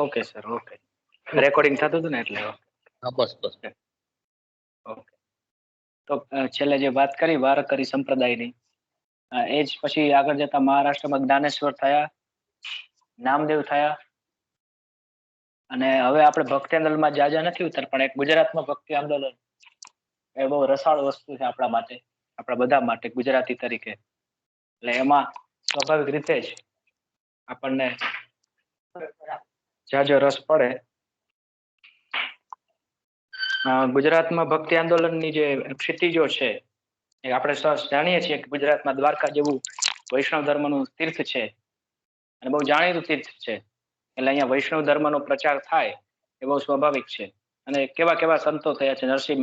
Okay sir, okay. Recording થતું હતું ને એટલે. હા બસ બસ. ઓકે. તો છેલ્લે જે વાત કરી વારકરી સંપ્રદાયની, એ જ પછી આગળ જતા મહારાષ્ટ્રમાં જ્ઞાનેશ્વર થયા, નામદેવ થયા, અને હવે આપણે ભક્તિ આંદોલનમાં જાજા નથી ઉતર, પણ એક ગુજરાતમાં ભક્તિ આંદોલન એ બહુ રસાળ વસ્તુ છે આપણા માટે, આપણા બધા માટે ગુજરાતી તરીકે. એટલે એમાં સ્વાભાવિક રીતે જ આપણને જાજો રસ પડે. ગુજરાતમાં ભક્તિ આંદોલનની જે ક્ષિતિજો છે એ આપણે જાણીએ છીએ કે ગુજરાતમાં દ્વારકા જેવું વૈષ્ણવ ધર્મનું તીર્થ છે અને બહુ જાણીતું તીર્થ છે. એટલે અહીંયા વૈષ્ણવ ધર્મનો પ્રચાર થાય એ બહુ સ્વાભાવિક છે. અને કેવા કેવા સંતો થયા છે. નરસિંહ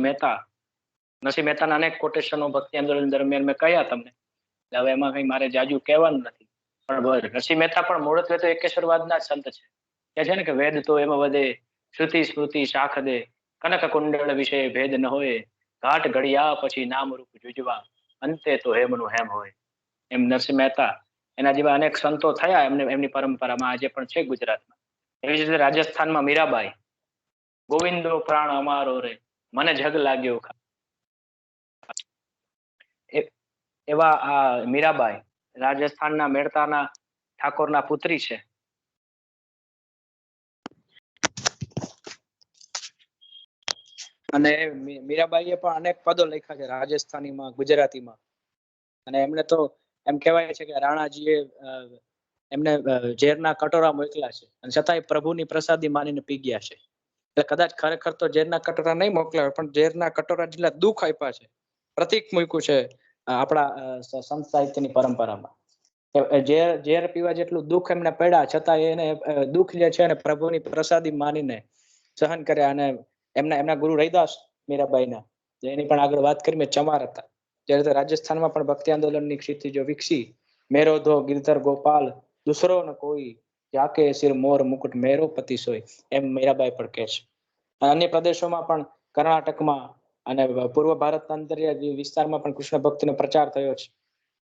મહેતાના અનેક કોટેશનો ભક્તિ આંદોલન દરમિયાન મેં કહ્યા તમને. હવે એમાં કઈ મારે જાજુ કહેવાનું નથી. પણ નરસિંહ મહેતા પણ મૂળત્વે તો એકેશ્વરવાદના સંત છે. કે છે ને કે વેદ તો એમાં વધે, શ્રુતિ સ્મૃતિ શાખ દે, કનક કુંડળ વિશે ભેદ ન હોય, ઘાટ ઘડિયા પછી નામ રૂપ જુજવા, અંતે તો હેમનું હેમ હોય. એમ નરસિંહ મહેતા એના જેવા અનેક સંતો થયા એમની પરંપરામાં આજે પણ છે ગુજરાતમાં. એવી જ રીતે રાજસ્થાનમાં મીરાબાઈ, ગોવિંદો પ્રાણ અમારો રે, મને જગ લાગ્યો. એવા આ મીરાબાઈ રાજસ્થાનના મેડતાના ઠાકોરના પુત્રી છે. અને મીરાબાઈએ પણ અનેક પદો લખ્યા છે રાજસ્થાનીમાં, ગુજરાતીમાં. અને એમને તો એમ કહેવાય છે કે રાણાજીએ એમને ઝેરના કટોરા મોકલ્યા છે અને છતાંય પ્રભુની પ્રસાદી માનીને પી ગયા છે. એટલે કદાચ ખરેખર તો ઝેરના કટોરા નહીં મોકલ્યા, પણ ઝેરના કટોરા જેટલા દુઃખ આપ્યા છે, પ્રતીક મૂક્યું છે આપણા સંત સાહિત્યની પરંપરામાં. ઝેર પીવા જેટલું દુઃખ એમને પડ્યા, છતાં એને દુઃખ જે છે ને પ્રભુની પ્રસાદી માનીને સહન કર્યા. અને એમના ગુરુ રૈદાસ મીરાબાઈના, એની પણ આગળ વાત કરી મેં, ચમાર હતા. જ્યારે રાજસ્થાનમાં પણ ભક્તિ આંદોલનની ક્ષિતિજો વિકસી. મેરો ધો ગિરધર ગોપાલ, દુસરો ન કોઈ, જાકે સિર મોર મુકુટ મેરો પતિ સોય, એમ મીરાબાઈ પણ કહે છે. અન્ય પ્રદેશોમાં પણ, કર્ણાટકમાં અને પૂર્વ ભારતના અંતરિયાળ વિસ્તારમાં પણ કૃષ્ણ ભક્તિનો પ્રચાર થયો છે.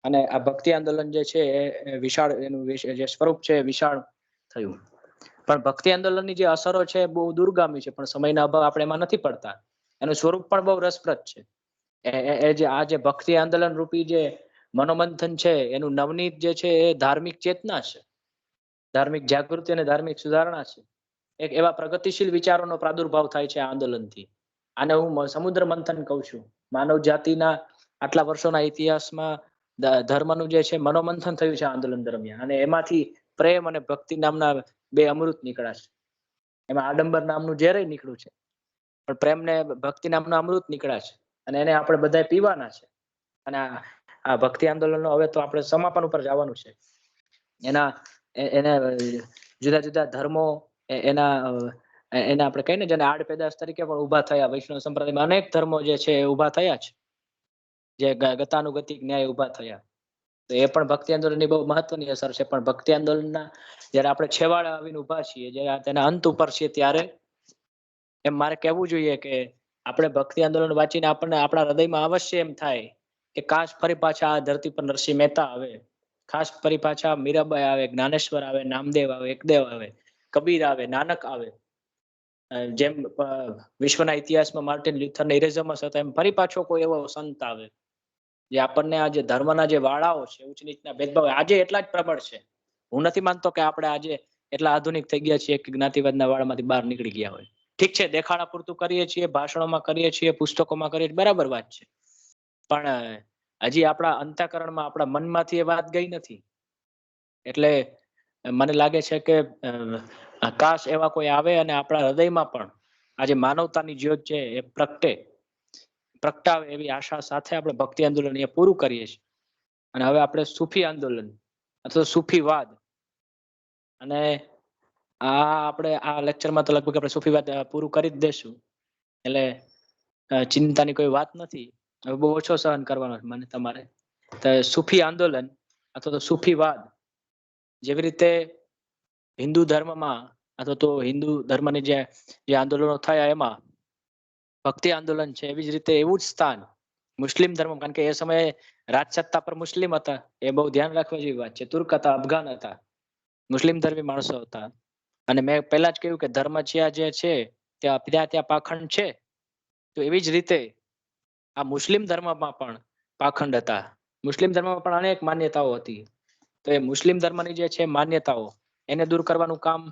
અને આ ભક્તિ આંદોલન જે છે એ વિશાળ, એનું જે સ્વરૂપ છે વિશાળ થયું. પણ ભક્તિ આંદોલનની જે અસરો છે બહુ દૂરગામી છે, પણ સમયના અભાવ આપણે એમાં નથી પડતા. એનું સ્વરૂપ પણ બહુ રસપ્રદ છે. એ જે આ જે ભક્તિ આંદોલન રૂપી જે મનોમંથન છે, એનું નવનીત જે છે એ ધાર્મિક ચેતના છે, ધાર્મિક જાગૃતિ અને ધાર્મિક સુધારણા છે. એક એવા પ્રગતિશીલ વિચારોનો પ્રાદુર્ભાવ થાય છે આ આંદોલનથી. આને હું સમુદ્ર મંથન કહું છું. માનવ જાતિના આટલા વર્ષોના ઇતિહાસમાં ધર્મનું જે છે મનોમંથન થયું છે આંદોલન દરમિયાન. અને એમાંથી પ્રેમ અને ભક્તિ નામના બે અમૃત નીકળ્યા છે. એમાં આડંબર નામનું ઝેર નીકળ્યું છે, પણ પ્રેમ ને ભક્તિ નામનું અમૃત નીકળ્યા છે. અને એને આપણે બધા પીવાના છે. અને આ ભક્તિ આંદોલનનો હવે તો આપણે સમાપન ઉપર જવાનું છે. એને જુદા જુદા ધર્મો એના આપણે કહીએ ને, જેને આડ પેદાશ તરીકે પણ ઉભા થયા. વૈષ્ણવ સંપ્રદાયમાં અનેક ધર્મો જે છે એ ઉભા થયા છે, જે ગતાનુગતિક ન્યાય ઉભા થયા. તો એ પણ ભક્તિ આંદોલનની બહુ મહત્વની અસર છે. પણ ભક્તિ આંદોલનના જયારે આપણે છેવાડે આવીને ઉભા છીએ, જયારે તેના અંત ઉપર છીએ, ત્યારે એમ મારે કહેવું જોઈએ કે આપણે ભક્તિ આંદોલન વાંચીને આપણને આપણા હૃદયમાં અવશ્ય એમ થાય કે કાશ ફરી પાછા આ ધરતી પર નરસિંહ મહેતા આવે, ખાસ ફરી પાછા મીરાબાઈ આવે, જ્ઞાનેશ્વર આવે, નામદેવ આવે, એકદેવ આવે, કબીર આવે, નાનક આવે. જેમ વિશ્વના ઇતિહાસમાં માર્ટિન લ્યુથરના ઇરેઝમસ હતા, એમ ફરી પાછો કોઈ એવો સંત આવે જે આપણને આ જે ધર્મના જે વાળાઓ છે, ઉચ્ચ નીચના ભેદભાવ આજે એટલા જ પ્રબળ છે. હું નથી માનતો કે આપણે આજે એટલા આધુનિક થઈ ગયા છીએ કે જ્ઞાતિવાદના વાળામાંથી બહાર નીકળી ગયા હોય. ઠીક છે, દેખાડા પૂરતું કરીએ છીએ, ભાષણોમાં કરીએ છીએ, પુસ્તકોમાં કરીએ છીએ, બરાબર વાત છે. પણ હજી આપણા અંતઃકરણમાં, આપણા મનમાંથી એ વાત ગઈ નથી. એટલે મને લાગે છે કે કાશ એવા કોઈ આવે અને આપણા હૃદયમાં પણ આજે માનવતાની જ્યોત છે એ પ્રગટાવે, એવી આશા સાથે આપણે ભક્તિ આંદોલન એ પૂરું કરીએ છીએ. અને હવે આપણે સૂફી આંદોલન અથવા સૂફીવાદ, અને આપણે આ લેક્ચરમાં તો લગભગ આપણે સૂફીવાદ પૂરું કરી જ દેશું. એટલે ચિંતાની કોઈ વાત નથી. હવે બહુ ઓછો સહન કરવાનો છે મને તમારે. તો સૂફી આંદોલન અથવા તો સૂફીવાદ, જેવી રીતે હિન્દુ ધર્મમાં અથવા તો હિન્દુ ધર્મની જે આંદોલનો થયા એમાં ભક્તિ આંદોલન છે, એવી જ રીતે એવું જ સ્થાન મુસ્લિમ ધર્મ, કારણ કે એ સમયે રાજસત્તા પર મુસ્લિમ હતા, એ બહુ ધ્યાન રાખવા જેવી વાત છે. તુર્ક હતા, અફઘાન હતા, મુસ્લિમ ધર્મી માણસો હતા. અને મેં પહેલા જ કહ્યું કે ધર્મચર્યા જે છે ત્યાં પાખંડ છે. તો એવી જ રીતે આ મુસ્લિમ ધર્મમાં પણ પાખંડ હતા. મુસ્લિમ ધર્મમાં પણ અનેક માન્યતાઓ હતી. તો એ મુસ્લિમ ધર્મની જે છે માન્યતાઓ એને દૂર કરવાનું કામ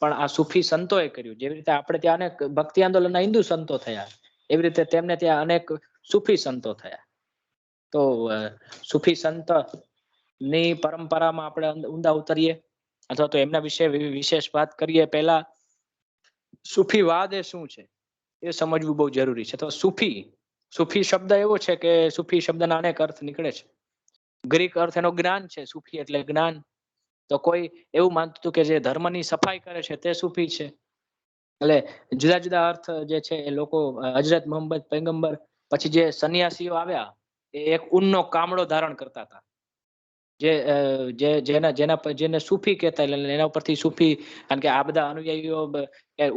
પણ આ સૂફી સંતોએ કર્યું. જેવી રીતે આપણે ત્યાં અનેક ભક્તિ આંદોલનના હિન્દુ સંતો થયા, એવી રીતે તેમને ત્યાં અનેક સૂફી સંતો થયા. તો સૂફી સંત ની પરંપરામાં આપણે ઊંડા ઉતરીએ અથવા તો એમના વિશે વિશેષ વાત કરીએ. પહેલા સૂફીવાદ એ શું છે એ સમજવું બહુ જરૂરી છે. તો સૂફી શબ્દ એવો છે કે સૂફી શબ્દના અનેક અર્થ નીકળે છે. ગ્રીક અર્થ એનો જ્ઞાન છે. સૂફી એટલે જ્ઞાન. તો કોઈ એવું માનતું હતું કે જે ધર્મની સફાઈ કરે છે તે સૂફી છે. એટલે જુદા જુદા અર્થ જે છે એ લોકો હજરત મોહમ્મદ પૈગંબર પછી જે સંન્યાસીઓ આવ્યા એ એક ઊનનો કામળો ધારણ કરતા હતા. જેને સૂફી કહેતા, એટલે એના ઉપરથી સૂફી, કારણ કે આ બધા અનુયાયીઓ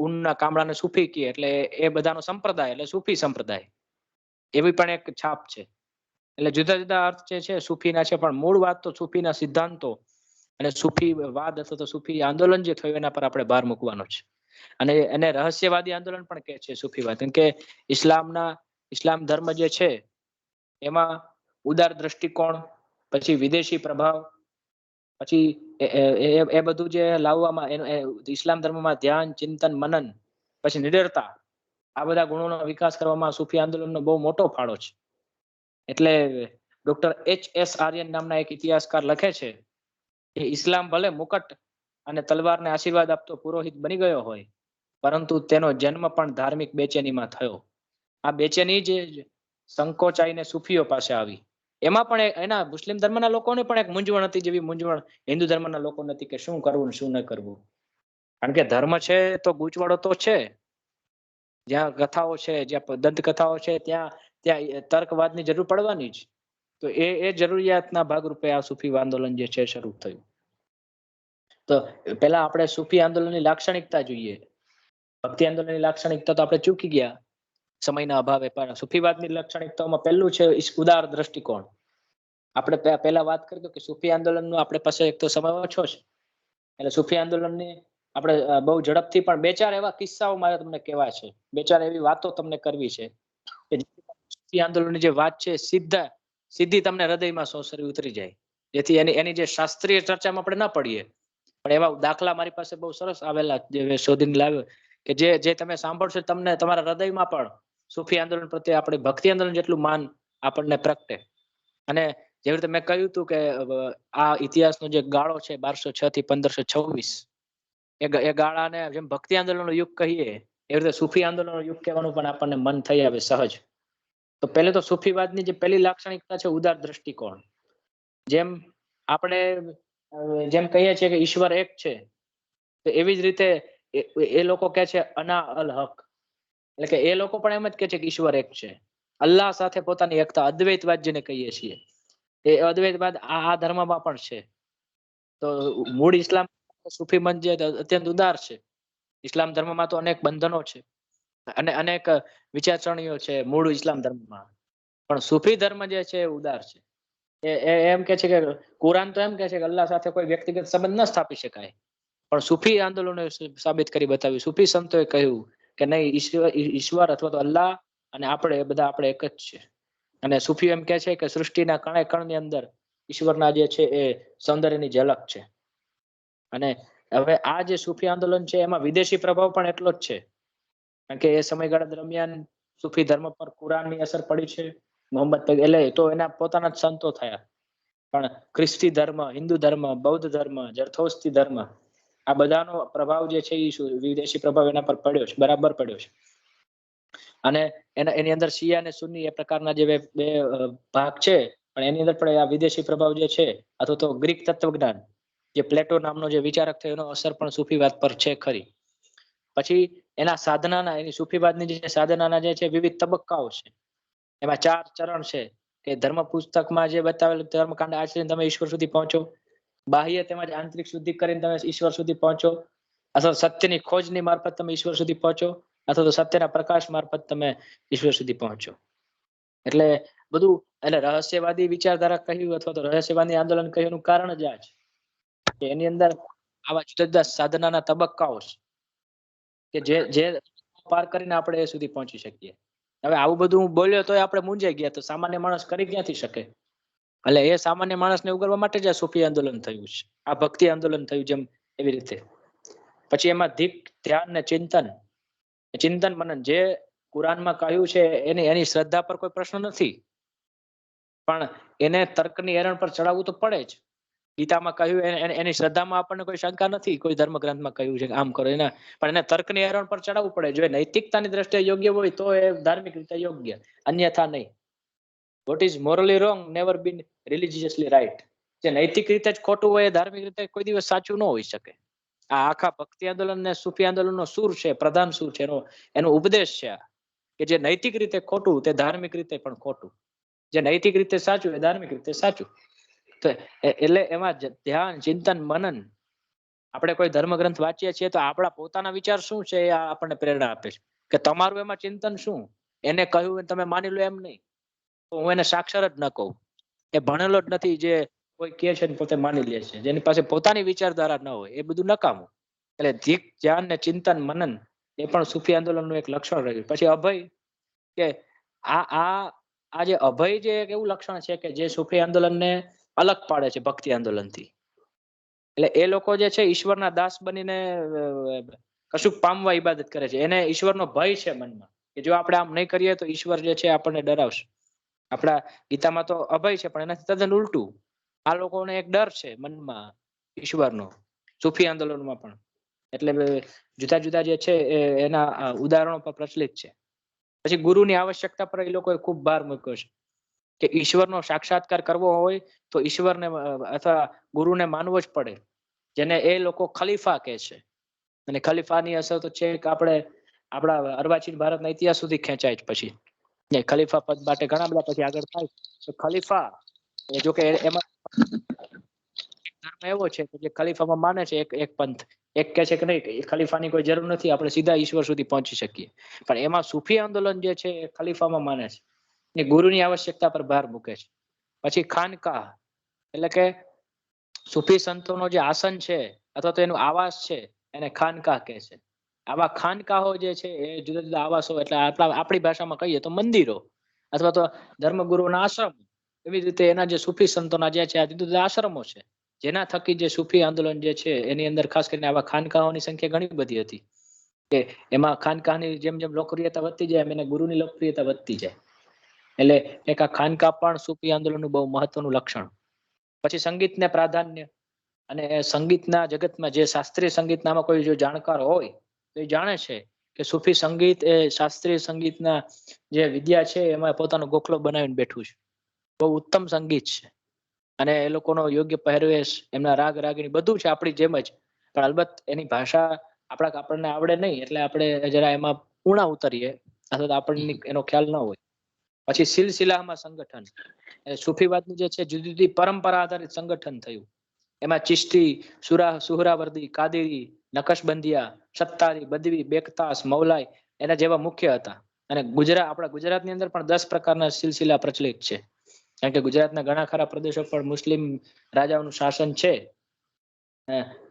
ઊનના કામળાને સૂફી કહે એટલે એ બધાનો સંપ્રદાય એટલે સૂફી સંપ્રદાય, એવી પણ એક છાપ છે. એટલે જુદા જુદા અર્થ જે છે સૂફીના છે, પણ મૂળ વાત તો સૂફીના સિદ્ધાંતો અને સૂફીવાદ અથવા તો સૂફી આંદોલન જે થયું એના પર આપણે ભાર મૂકવાનો છે. અને એને રહસ્યવાદી આંદોલન પણ કહે છે સૂફીવાદ. કેમ કે ઇસ્લામ ધર્મ જે છે એમાં ઉદાર દ્રષ્ટિકોણ, પછી વિદેશી પ્રભાવ, પછી એ બધું જે લાવવામાં ઇસ્લામ ધર્મમાં ધ્યાન, ચિંતન, મનન, પછી નિડરતા, આ બધા ગુણોનો વિકાસ કરવામાં સૂફી આંદોલનનો બહુ મોટો ફાળો છે. એટલે ડોક્ટર H.S. આર્યન નામના એક ઇતિહાસકાર લખે છે કે ઇસ્લામ ભલે મુકટ અને તલવારને આશીર્વાદ આપતો પુરોહિત બની ગયો હોય, પરંતુ તેનો જન્મ પણ ધાર્મિક બેચેનીમાં થયો. આ બેચેની જે સંકોચાઈને સૂફીઓ પાસે આવી. એમાં પણ એના મુસ્લિમ ધર્મના લોકોને પણ એક મૂંઝવણ હતી, જેવી મૂંઝવણ હિન્દુ ધર્મના લોકો નથી કે શું કરવું ને શું ન કરવું. કારણ કે ધર્મ છે તો ગૂંચવણો તો છે. જ્યાં કથાઓ છે, જ્યાં દંત કથાઓ છે, ત્યાં તર્કવાદની જરૂર પડવાની જ. તો એ જરૂરિયાતના ભાગરૂપે આ સૂફી આંદોલન જે છે શરૂ થયું. તો પહેલા આપણે સૂફી આંદોલનની લાક્ષણિકતા જોઈએ. ભક્તિ આંદોલનની લાક્ષણિકતા તો આપણે ચૂકી ગયા સમયના અભાવે, પણ સૂફીવાદની લાક્ષણિકતાઓમાં પહેલું છે ઉદાર દ્રષ્ટિકોણ. આપણે પહેલા વાત કરી કે સૂફી આંદોલનનો આપણે પાસે એક તો સમય ઓછો છે, એટલે સૂફી આંદોલનની આપણે બહુ ઝડપથી પણ બે ચાર એવા કિસ્સાઓ મારે તમને કહેવા છે, બે ચાર એવી વાતો તમને કરવી છે કે સૂફી આંદોલનની જે વાત છે સીધી તમને હૃદયમાં સોસરી ઉતરી જાય, જેથી એની જે શાસ્ત્રીય ચર્ચામાં આપણે ન પડીએ, પણ એવા દાખલા મારી પાસે બહુ સરસ આવેલા જે શોધીને લાવ્યો કે જે તમે સાંભળશો તમને તમારા હૃદયમાં પણ સૂફી આંદોલન પ્રત્યે આપણે ભક્તિ આંદોલન જેટલું માન આપણને પ્રગટે. અને જેવી રીતે મેં કહ્યું હતું કે આ ઇતિહાસનો જે ગાળો છે 1206 થી 1526, એ ગાળાને જેમ ભક્તિ આંદોલનનો યુગ કહીએ એવી રીતે સૂફી આંદોલનનો યુગ કહેવાનું પણ આપણને મન થઈ આવે સહજ. તો પહેલે તો સૂફીવાદની જે પહેલી લાક્ષણિકતા છે ઉદાર દ્રષ્ટિકોણ. જેમ આપણે જેમ કહીએ છીએ કે ઈશ્વર એક છે, તો એવી જ રીતે એ લોકો કહે છે અના અલ હક, એટલે કે એ લોકો પણ એમ જ કહે છે કે ઈશ્વર એક છે. અલ્લાહ સાથે પોતાની એકતા, અદ્વૈતવાદ જેને કહીએ છીએ, એ અદ્વૈતવાદ આ ધર્મમાં પણ છે. તો મૂળ ઇસ્લામ સૂફી મત જે અત્યંત ઉદાર છે. ઇસ્લામ ધર્મમાં તો અનેક બંધનો છે અને અનેક વિચારસરણીઓ છે મૂળ ઇસ્લામ ધર્મમાં, પણ સૂફી ધર્મ જે છે એ ઉદાર છે. એમ કે છે કે કુરાન તો એમ કે છે કે અલ્લાહ સાથે કોઈ વ્યક્તિગત સંબંધ ન સ્થાપી શકાય, પણ સૂફી આંદોલને સાબિત કરી બતાવ્યું, સૂફી સંતોએ કહ્યું કે નહીં, ઈશ્વર અથવા તો અલ્લાહ અને આપણે એક જ છે. અને સૂફી એમ કે છે કે સૃષ્ટિના કણે કણની અંદર ઈશ્વરના જે છે એ સૌંદર્યની ઝલક છે. અને હવે આ જે સૂફી આંદોલન છે એમાં વિદેશી પ્રભાવ પણ એટલો જ છે, કારણ કે એ સમયગાળા દરમિયાન સૂફી ધર્મ પર કુરાનની અસર પડી છે. મોહમ્મદ એટલે તો એના પોતાના જ સંતો થયા, પણ ખ્રિસ્તી ધર્મ, હિન્દુ ધર્મ, બૌદ્ધ ધર્મ, જરથોસ્તી ધર્મ, આ બધાનો પ્રભાવ જે છે એ વિદેશી પ્રભાવ એના પર પડ્યો છે, બરાબર પડ્યો છે. અને એની અંદર શિયા અને સુન્ની એ પ્રકારના જે બે ભાગ છે, પણ એની અંદર પણ આ વિદેશી પ્રભાવ જે છે અથવા તો ગ્રીક તત્વજ્ઞાન જે પ્લેટો નામનો જે વિચારક થયો એનો અસર પણ સૂફીવાદ પર છે ખરી. પછી એના સાધનાના, એની સૂફીવાદની જે સાધનાના જે છે વિવિધ તબક્કાઓ છે. એમાં 4 ચરણ છે કે ધર્મ પુસ્તકમાં જે બતાવેલું ધર્મકાંડ આચરીને તમે ઈશ્વર સુધી પહોંચો, બાહ્ય તેમજ આંતરિક શુદ્ધિ કરીને તમે ઈશ્વર સુધી પહોંચો, અથવા સત્યની ખોજની મારફત તમે ઈશ્વર સુધી પહોંચો, અથવા તો સત્યના પ્રકાશ મારફત તમે ઈશ્વર સુધી પહોંચો. એટલે બધું, એટલે રહસ્યવાદી વિચારધારા કહ્યું અથવા તો રહસ્યવાદી આંદોલન કહ્યું કારણ જ આ છે કે એની અંદર આવા જુદા જુદા સાધનાના તબક્કાઓ છે કે જે પાર કરીને આપણે એ સુધી પહોંચી શકીએ. હવે આવું બધું હું બોલ્યો તો આપણે મૂંઝાઈ ગયા, તો સામાન્ય માણસ કરી ક્યાંથી શકે? એટલે એ સામાન્ય માણસને ઉગારવા માટે જ આ સૂફી આંદોલન થયું છે, આ ભક્તિ આંદોલન થયું, જેમ એવી રીતે. પછી એમાં ધીક, ધ્યાન ને ચિંતન મનન, જે કુરાનમાં કહ્યું છે એની શ્રદ્ધા પર કોઈ પ્રશ્ન નથી, પણ એને તર્કની એરણ પર ચડાવવું તો પડે જ. ગીતામાં કહ્યું એની શ્રદ્ધામાં આપણને કોઈ શંકા નથી, કોઈ ધર્મગ્રંથમાં કહ્યું છે કે આમ કરો એના, પણ એને તર્કની એરણ પર ચડાવવું પડે. જો નૈતિકતાની દ્રષ્ટિએ યોગ્ય હોય તો એ ધાર્મિક રીતે યોગ્ય, અન્યથા નહીં. વોટ ઇઝ મોરલી રોંગ નેવર બીન રિલિજિયસલી રાઈટ. જે નૈતિક રીતે જ ખોટું હોય એ ધાર્મિક રીતે કોઈ દિવસ સાચું ન હોઈ શકે. આ આખા ભક્તિ આંદોલન ને સૂફી આંદોલનનો સૂર છે, પ્રધાન સૂર છે, એનો ઉપદેશ છે કે જે નૈતિક રીતે ખોટું તે ધાર્મિક રીતે પણ ખોટું, જે નૈતિક રીતે સાચું એ ધાર્મિક રીતે સાચું. તો એટલે એમાં ધ્યાન, ચિંતન, મનન. આપણે કોઈ ધર્મગ્રંથ વાંચીએ છીએ તો આપણા પોતાના વિચાર શું છે એ આપણને પ્રેરણા આપે છે કે તમારું એમાં ચિંતન શું. એને કહ્યું તમે માની લો એમ નહીં. હું એને સાક્ષર જ ન કહું, એ ભણેલો જ નથી જે કોઈ કહે છે ને પોતે માની લે છે, જેની પાસે પોતાની વિચારધારા ન હોય, એ બધું નકામું. એટલે ધીક, ધ્યાન ને ચિંતન, મનન એ પણ સૂફી આંદોલનનું એક લક્ષણ રહ્યું. પછી અભય, કે આ જે અભય જે એક એવું લક્ષણ છે કે જે સૂફી આંદોલનને અલગ પાડે છે ભક્તિ આંદોલનથી. એટલે એ લોકો જે છે ઈશ્વરના દાસ બનીને કશુંક પામવા ઈબાદત કરે છે. એને ઈશ્વરનો ભય છે મનમાં, કે જો આપણે આમ નહીં કરીએ તો ઈશ્વર જે છે આપણને ડરાવશે. આપણા ગીતામાં તો અભય છે, પણ એનાથી તદ્દન ઉલટું. આ લોકોને એક ડર છે મનમાં ઈશ્વરનો, સૂફી આંદોલનમાં પણ. એટલે જુદા જુદા જે છે એના ઉદાહરણો પર પ્રચલિત છે. પછી ગુરુની આવશ્યકતા પર એ લોકોએ ખૂબ ભાર મૂક્યો છે કે ઈશ્વરનો સાક્ષાત્કાર કરવો હોય તો ઈશ્વરને અથવા ગુરુને માનવો જ પડે, જેને એ લોકો ખલીફા કહે છે. અને ખલીફાની અસર તો છે કે આપણે આપણા અર્વાચીન ભારતના ઇતિહાસ સુધી ખેંચાય જ. પછી ખલીફા પદ માટે ઘણા બધા પછી આગળ થાય તો ખલીફા, જો કે એમાં એવો છે કે જે ખલીફામાં માને છે એક પંથ, એક કહે છે કે નહીં ખલીફાની કોઈ જરૂર નથી, આપણે સીધા ઈશ્વર સુધી પહોંચી શકીએ. પણ એમાં સૂફી આંદોલન જે છે એ ખલીફામાં માને છે, એ ગુરુની આવશ્યકતા પર ભાર મૂકે છે. પછી ખાનકાહ, એટલે કે સૂફી સંતોનો જે આસન છે અથવા તો એનું આવાસ છે એને ખાનકાહ કહે છે. આવા ખાનકાહો જે છે એ જુદા જુદા આવાસો, એટલે આપણી ભાષામાં કહીએ તો મંદિરો અથવા તો ધર્મગુરુના આશ્રમ. એવી રીતે એના જે સૂફી સંતોના જે છે આ જુદા જુદા આશ્રમો છે, જેના થકી જે સૂફી આંદોલન જે છે એની અંદર ખાસ કરીને આવા ખાનકાહોની સંખ્યા ઘણી બધી હતી. કે એમાં ખાનકાહની જેમ જેમ લોકપ્રિયતા વધતી જાય એમ એને ગુરુની લોકપ્રિયતા વધતી જાય. એટલે એક આ ખાનકાહ પણ સૂફી આંદોલનનું બહુ મહત્વનું લક્ષણ. પછી સંગીતને પ્રાધાન્ય, અને સંગીતના જગતમાં જે શાસ્ત્રીય સંગીતનામાં કોઈ જો જાણકાર હોય તો એ જાણે છે કે સૂફી સંગીત એ શાસ્ત્રીય સંગીતના જે વિદ્યા છે એમાં પોતાનો ગોખલો બનાવીને બેઠું છે. બહુ ઉત્તમ સંગીત છે, અને એ લોકોનો યોગ્ય પહેરવેશ, એમના રાગ રાગિણી બધું છે આપણી જેમ જ, પણ અલબત્ત એની ભાષા આપણને આવડે નહીં, એટલે આપણે જરા એમાં ઊણા ઉતરીએ અથવા તો આપણને એનો ખ્યાલ ન હોય. પછી સિલસિલામાં સંગઠન, સૂફીવાદની જે છે જુદી જુદી પરંપરા આધારિત સંગઠન થયું. એમાં ચિશ્તી, સુહરાવર્દી, કાદેરી, નકશબંધિયા, સત્તારી, બદવી, બેકતાસ, મૌલાઈ એના જેવા મુખ્ય હતા. અને આપણા ગુજરાતની અંદર પણ 10 પ્રકારના સિલસિલા પ્રચલિત છે, કારણ કે ગુજરાતના ઘણા ખરા પ્રદેશો પર મુસ્લિમ રાજાઓનું શાસન છે.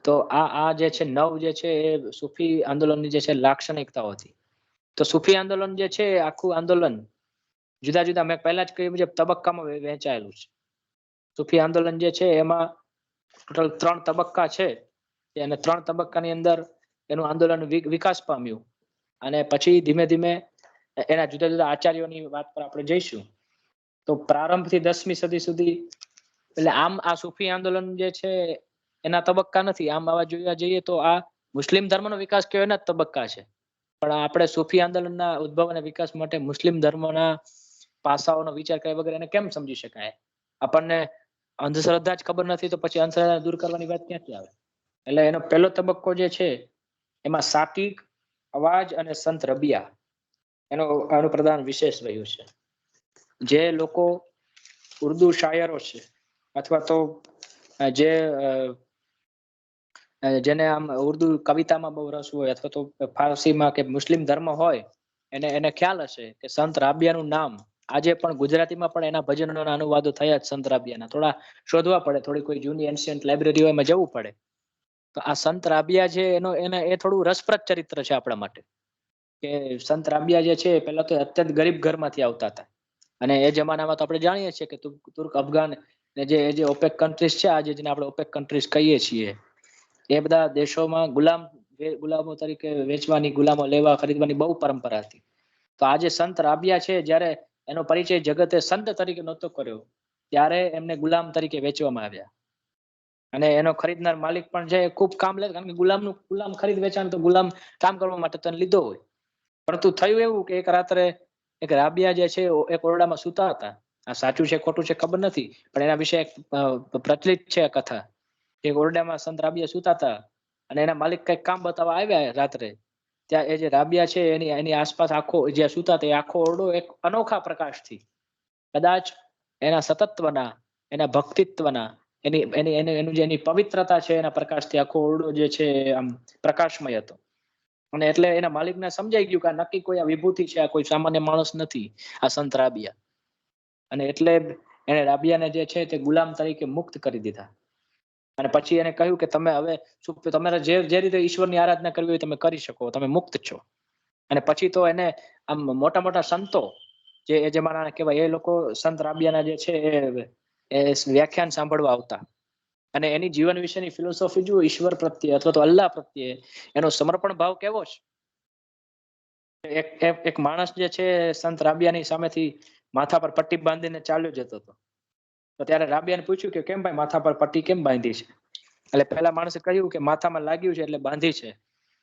તો આ જે છે જે છે એ સૂફી આંદોલનની જે છે લાક્ષણિકતાઓ હતી. તો સૂફી આંદોલન જે છે આખું આંદોલન જુદા જુદા મેં પહેલા જ કહ્યું મુજબ તબક્કામાં વહેંચાયેલું છે. સૂફી આંદોલન જે છે એમાં ટોટલ 3 તબક્કા છે, અને 3 તબક્કાની અંદર એનું આંદોલન વિકાસ પામ્યું. અને પછી ધીમે ધીમે એના જુદા જુદા આચાર્યોની વાત પર આપણે જઈશું. તો પ્રારંભથી 10મી સદી સુધી, એટલે આમ આ સૂફી આંદોલન જે છે એના તબક્કા નથી. આમ આવા જોવા જઈએ તો આ મુસ્લિમ ધર્મનો વિકાસ કયો એના તબક્કા છે, પણ આપણે સૂફી આંદોલનના ઉદ્ભવ અને વિકાસ માટે મુસ્લિમ ધર્મના પાસાઓનો વિચાર કર્યા વગર એને કેમ સમજી શકાય? આપણને અંધશ્રદ્ધા જ ખબર નથી તો પછી અંધશ્રદ્ધા દૂર કરવાની વાત ક્યાંથી આવે? એટલે એનો પહેલો તબક્કો જે છે એમાં સાકિક, અવાજ અને સંત રબિયા એનું પ્રદાન વિશેષ રહ્યું છે. જે લોકો ઉર્દુ શાયરો છે અથવા તો જેને આમ ઉર્દુ કવિતામાં બહુ રસ હોય અથવા તો ફારસીમાં કે મુસ્લિમ ધર્મ હોય, એને ખ્યાલ હશે કે સંત રાબિયાનું નામ આજે પણ ગુજરાતીમાં પણ એના ભજનોના અનુવાદો થયા જ સંત રાબિયાના. થોડા શોધવા પડે, થોડી કોઈ જૂની એન્શિયન્ટ લાઇબ્રેરીઓમાં જવું પડે. તો આ સંત રાબિયા છે એ થોડું રસપ્રદ ચરિત્ર છે આપણા માટે, કે સંત રાબિયા જે છે પેલા તો અત્યંત ગરીબ ઘરમાંથી આવતા હતા, અને એ જમાનામાં તો આપણે જાણીએ છીએ કે તુર્ક અફઘાન ને જે ઓપેક કન્ટ્રીઝ છે, આજે જેને આપણે ઓપેક કન્ટ્રીઝ કહીએ છીએ, એ બધા દેશોમાં ગુલામો તરીકે વેચવાની, ગુલામો લેવા ખરીદવાની બહુ પરંપરા હતી. તો આજે સંત રાબિયા છે, જ્યારે એનો પરિચય જગતે સંત તરીકે નહોતો કર્યો, ત્યારે એમને ગુલામ તરીકે વેચવામાં આવ્યા. અને એનો ખરીદનાર માલિક પણ છે ખૂબ કામ લે, કારણ કે ગુલામ ખરીદ વેચાણ તો ગુલામ કામ કરવા માટે તને લીધો હોય. પરંતુ થયું એવું કે એક રાત્રે એક રાબિયા જે છે એક ઓરડામાં સૂતા હતા. આ સાચું છે ખોટું છે ખબર નથી, પણ એના વિશે એક પ્રચલિત છે કથા. એક ઓરડામાં સંત રાબિયા સૂતા હતા, અને એના માલિક કઈક કામ બતાવવા આવ્યા રાત્રે. ત્યાં એ જે રાબિયા છે એની આસપાસ આખો જ્યાં સૂતા હતા, આખો ઓરડો એક અનોખા પ્રકાશથી, કદાચ એના સતત્વના, એના ભક્તિત્વના, એની પવિત્રતા છે એના પ્રકાશથી આખો ઓરડો જે છે આમ પ્રકાશમય હતો. અને એટલે એના માલિકને સમજાઈ ગયું કે આ નક્કી કોઈ આ વિભૂતિ છે, આ કોઈ સામાન્ય માણસ નથી, આ સંત રાબિયા. અને એટલે એને રાબિયાને જે છે તે ગુલામ તરીકે મુક્ત કરી દીધા. અને પછી એને કહ્યું કે તમે હવે તમારે જે રીતે ઈશ્વરની આરાધના કરવી હોય તમે કરી શકો, તમે મુક્ત છો. અને પછી તો એને આમ મોટા મોટા સંતો જે એ જમાનાના કહેવાય, એ લોકો સંત રાબિયાના જે છે એ વ્યાખ્યાન સાંભળવા આવતા. અને એની જીવન વિશેની ફિલોસોફી જુઓ, ઈશ્વર પ્રત્યે અથવા તો અલ્લાહ પ્રત્યે એનો સમર્પણ ભાવ કેવો છે. એક માણસ જે છે સંત રાબિયાની સામેથી માથા પર પટ્ટી બાંધીને ચાલ્યો જતો હતો. તો ત્યારે રાબિયાને પૂછ્યું કે કેમ ભાઈ માથા પર પટ્ટી કેમ બાંધી છે? એટલે પેલા માણસે કહ્યું કે માથામાં લાગ્યું છે એટલે બાંધી છે.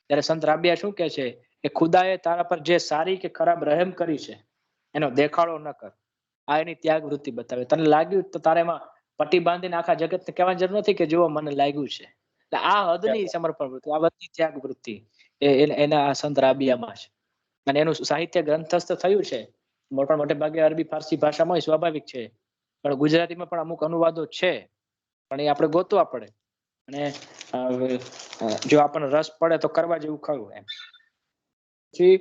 ત્યારે સંત રાબિયા શું કહે છે કે ખુદાએ તારા પર જે સારી કે ખરાબ રહેમ કરી છે એનો દેખાડો ન કર. આ એની ત્યાગ વૃત્તિ બતાવે. તને લાગ્યું તો તારે એમાં પટ્ટી બાંધીને આખા જગતને કહેવાની જરૂર નથી કે જુઓ મને લાગ્યું છે. એટલે આ હદની સમર્પણ વૃત્તિ, આ બધી ત્યાગ વૃત્તિ એના સંત રાબિયામાં છે. અને એનું સાહિત્ય ગ્રંથસ્થ થયું છે મોટે ભાગે અરબી ફારસી ભાષામાં હોય, સ્વાભાવિક છે, પણ ગુજરાતીમાં પણ અમુક અનુવાદો છે, પણ એ આપણે ગોતવા પડે. અને જો આપણને રસ પડે તો કરવા જેવું ખરું એમ. પછી